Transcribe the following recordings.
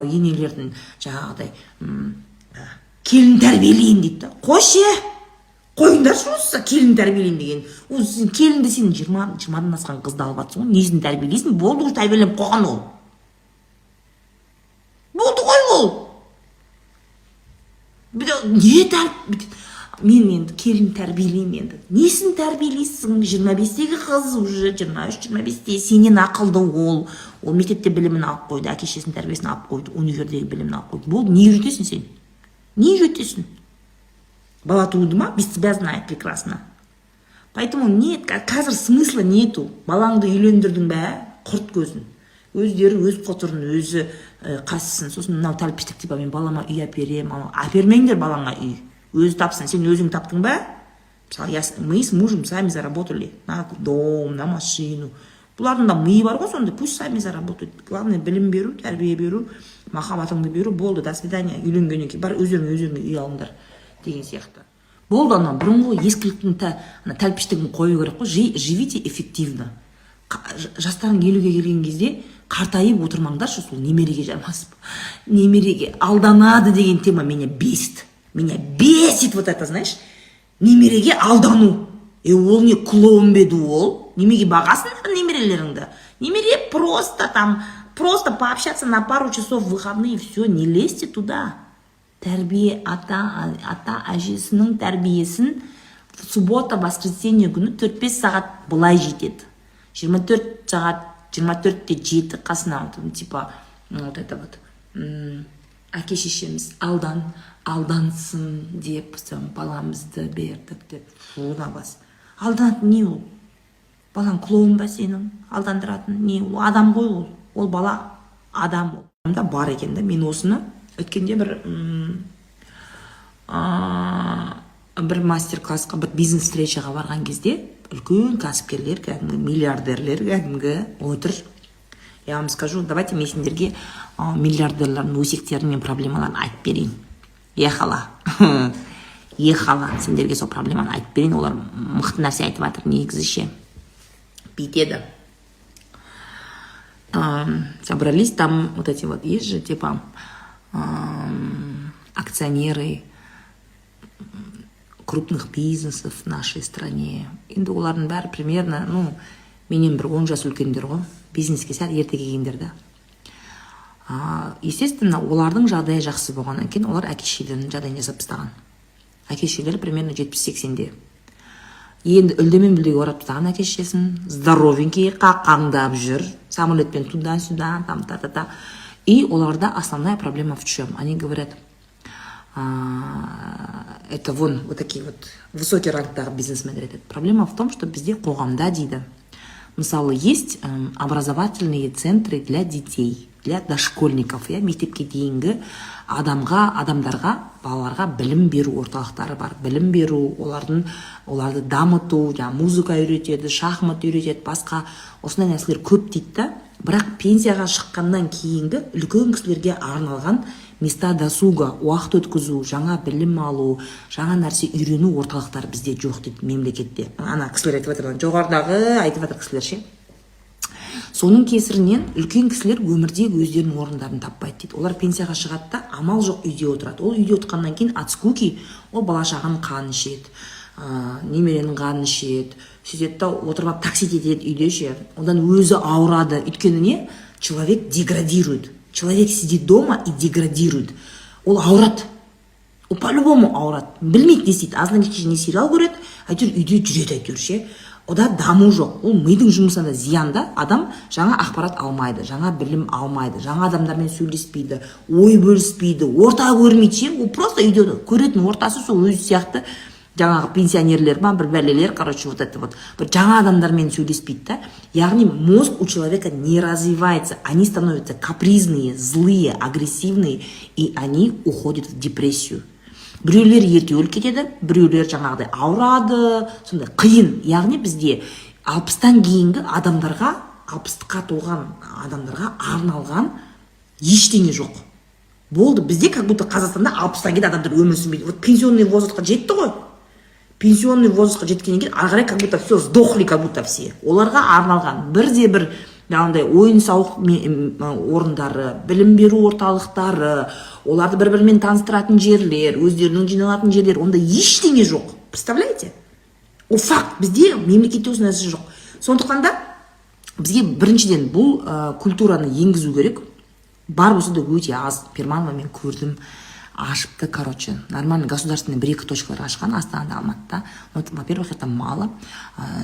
енелердің жаңағыдай келін тәрбиелейін дейді да. Қойшы, қойыңдаршы осы келін тәрбиелейін деген. Осы келінді сен 20-дан асқан қызды алып жатсың ғой, несін тәрбиелейсің? Болды ғой, тәрбиеленіп қойған ол. Болды ғой ол. Мен енді келін тәрбиелеймін енді. Несін тәрбиелейсің? 25-тегі қыз уже 23-25-те сенен ақылды ол. Ол мектепте білімін алып қойды, әке-шесінің тәрбиесін алып қойды, универдегі білімін алып қойды. Болды, не үйретесің сен? Не үйретесің? Бала туды ма? Без тебя знает прекрасно. Поэтому нет, қазір смысла нету. Балаңды үйлендірдің бә, құрт көзін. Өздері өз қотырын, өзі қасысын. Сосын мынау тәлпіштік типа мен балама үй әперем, әпермеңдер балаңа үй. Өзі тапсын, сен өзің таптың ба? Мы с мужем сами заработали на дом, на машину. Бұлардың да миы бар ғой сонда, пусть сами заработают. Главное, білім беру, тәрбие беру, махаббатыңды беру, болды, до свидания, үйленгеннен кейін бар өздеріңе үй алыңдар деген сияқты. Болды, ана бұрынғы ескіліктің тәлпіштігін қою керек қой, живите эффективно. Жастарың 50-ге келген кезде қартайып отырмаңдаршы, сол немереге жармасып. Немереге алданады деген тема меня бесит. Меня бесит вот это, знаешь, немереге алдану. Ол не клоун беді ол? Немеге бағасын немерелеріңді? Немере просто пообщаться на пару часов в выходные, все, не лезьте туда. Тәрбие ата әжесінің тәрбиесін суббота, воскресенье күні 4-5 сағат былай жетеді. 24 сағат, 24-те жеті қасына, типа, вот это вот, әке-шешеміз алдансын деп, баламызды бердік деп, фуна бас. Алданатын не ол? Балаң клоун ба сенің? Алдандыратын не? Ол адам ғой ол. Ол бала адам ол. Бар екен да, мен осыны өткенде бір мастер-классқа, бір бизнес-встречаға барған кезде, үлкен кәсіпкерлер, кәдімгі миллиардерлер, кәдімгі отыр. Я вам скажу, давайте мен сендерге миллиардерлердің өсектерін мен проблемаларын айтып берейін. Ехала, сендерге сол проблеманы айтып берейін. Олар мықты нәрсе айтып жатыр, негізі ше. Бүйтеді. Собрались там вот эти вот, есть же, типа, акционеры крупных бизнесов в нашей стране. Енді олардың бәрі примерно, менен бір 10 жас үлкендер ғой, бизнеске сәл ерте келгендер да. Естественно, олардың жағдайы жақсы болғаннан кейін олар әке-шешелерінің жағдайын жасап тастаған. Әке-шешелері примерно 70-80-де. Енді үлдемен бүлдеге орап тастаған әке-шешесін, здоровенький, қақаңдап жүр, самолетпен тудан-сюдан, там-та-та-та. И оларда основная проблема в чем? Они говорят, это вон вот такие вот высокие рангтағы бизнесмендер айтады. Проблема в том, что бізде қоғамда дейді. Мысалы, есть образовательные центры для детей, для дошкольников, мектепке дейінгі адамдарға, балаларға білім беру орталықтары бар. Білім беру, оларды дамыту, музыка үйретеді, шахмат үйретеді, басқа осындай нәрселер көп дейді. Бірақ пенсияға шыққаннан кейінгі үлкен кісілерге арналған места досуга, уақыт өткізу, жаңа білім алу, жаңа нәрсе үйрену орталықтары бізде жоқ дейді мемлекетте. Ана кісілер айтып жатыр, жоғарыдағы айтып жатыр кісілер ше. Соның кесірінен үлкен кісілер өмірде өздерінің орындарын таппайды дейді. Олар пенсияға шығады да, амал жоқ үйде отырады. Ол үйде отырғаннан кейін от скуки ол бала-шағаның қанын ішеді, немеренің қанын ішеді, сөйтеді да отырып таксит етеді үйде ше. Одан өзі ауырады. Өйткені не? Человек деградирует. Человек сидит дома и деградирует. Ол ауырады. Ол по-любому ауырады. Білмейді не істейді. Азынан кешке сериал көреді, әйтеуір үйде жүреді әйтеуір ше. Ода даму жоқ. Ол мидың жұмысында зиянда. Адам жаңа ақпарат алмайды, жаңа білім алмайды, жаңа адамдармен сөйлеспейді, ой бөліспейді, орта көрмейді ше. Ол просто үйде көретін ортасы сол өзі сияқты жаңағы пенсионерлер ма, бір бәлелер, короче, вот это вот, бір жаңа адамдармен сөйлеспейді да. Яғни мозг у человека не развивается, они становятся капризные, злые, агрессивные, и они уходят в депрессию. Біреулер ерте өліп кетеді, біреулер жаңағыдай ауырады, сондай қиын. Яғни бізде 60-тан кейінгі адамдарға, 60-қа толған адамдарға арналған ештеңе жоқ. Болды, бізде как будто Қазақстанда 60-тан кейін адамдар өмір сүрмейді. Вот пенсионный возрастқа жетті ғой. Пенсионный возрастқа жеткеннен кейін ары қарай как будто все сдохли, как будто все. Оларға арналған бірде бір жаңағыдай ойын-сауық орындары, білім беру орталықтары, оларды бір-бірімен таныстыратын жерлер, өздерінің жиналатын жерлер, онда ештеңе жоқ. Представляете? Ол факт. Бізде мемлекетте осы нәрсе жоқ. Сондықтан да бізге біріншіден бұл культураны енгізу керек. Бар болса да өте аз. Перманова мен көрдім, ашыпты, короче, нормально государственный бір-екі точкалар ашқан Астанада, Алматыда. Во-первых, это мало.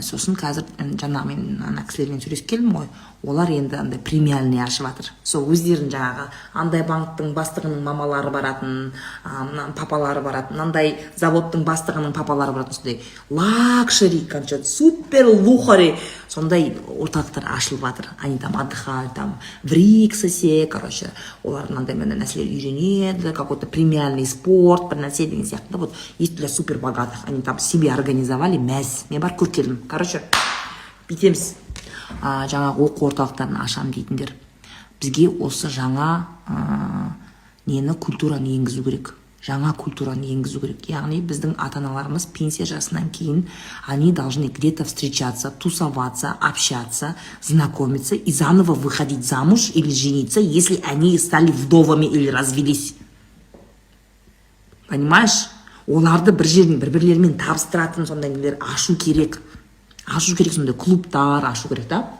Сосын қазір жаңағы мен ана кісілермен сөйлесіп келдім ғой, олар енді андай премиальный ашып жатыр. Сол өздерін жаңағы андай банктың бастығының мамалары баратын, папалары баратын, андай заводтың бастығының папалары баратын, сондай лакшери, короче, супер лухари, сондай орталықтар ашылып жатыр. Они там отдыхают, там в Риксосе, короче, олар мынандай нәрселер үйренеді, какой-то премиальный спорт, бір нәрсе деген сияқты. Вот есть для супер богатых. Они там себе организовали мәз. Мен бар көріп келдім. Короче, бүйтеміз. Жаңағы оқу орталықтарын ашам дейтіндер. Бізге осы жаңа нені культураны енгізу керек. Жаңа культураны енгізу керек. Яғни біздің ата-аналарымыз пенсия жасынан кейін они должны где-то встречаться, тусоваться, общаться, знакомиться и заново выходить замуж или жениться, если они стали вдовами или развелись. Понимаешь? Оларды бір жерін бір-бірлерімен табыстыратын сондай нелер ашу керек. Ашу керек, сондай клубтар ашу керек, да?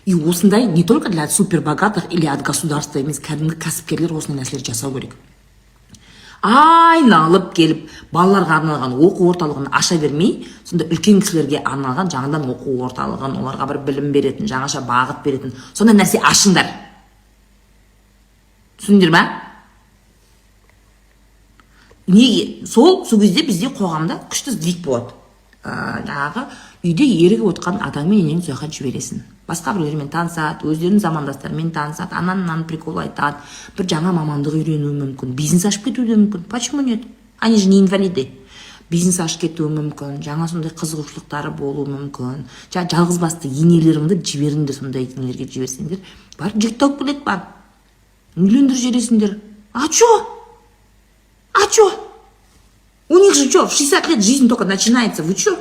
И осындай не только для супербогатых или от государства емес, кәдімгі кәсіпкерлер осындай нәрселер жасау керек. Айналып келіп, балаларға арналған оқу орталығын аша бермей, сонда үлкен кісілерге арналған жаңадан оқу орталығын, оларға бір білім беретін, жаңаша бағыт беретін, сондай нәрсе ашыңдар. Түсіндіңдер ме? Неге? Сол кезде бізде қоғамда күшті сдвиг болады. Жаңағы үйде ерігіп отқан атаңмен енең сояққа жібересің. Басқа біреулермен танысады, өздерінің замандастарымен танысады, анан прикол айтады, бір жаңа мамандық үйренуі мүмкін, бизнес ашып кетуі мүмкін. Почему нет? Они же не инвалиды. Бизнес ашып кетуі мүмкін, жаңа сондай қызығушылықтары болуы мүмкін. Жалғыз басты енелеріңді жіберіңдер, сондай нелерге жіберсеңдер, бар жігіт тауып келеді, бар. Үйлендір жібересіңдер. А чё? У них же что, в 60 лет жизнь только начинается, вы чё?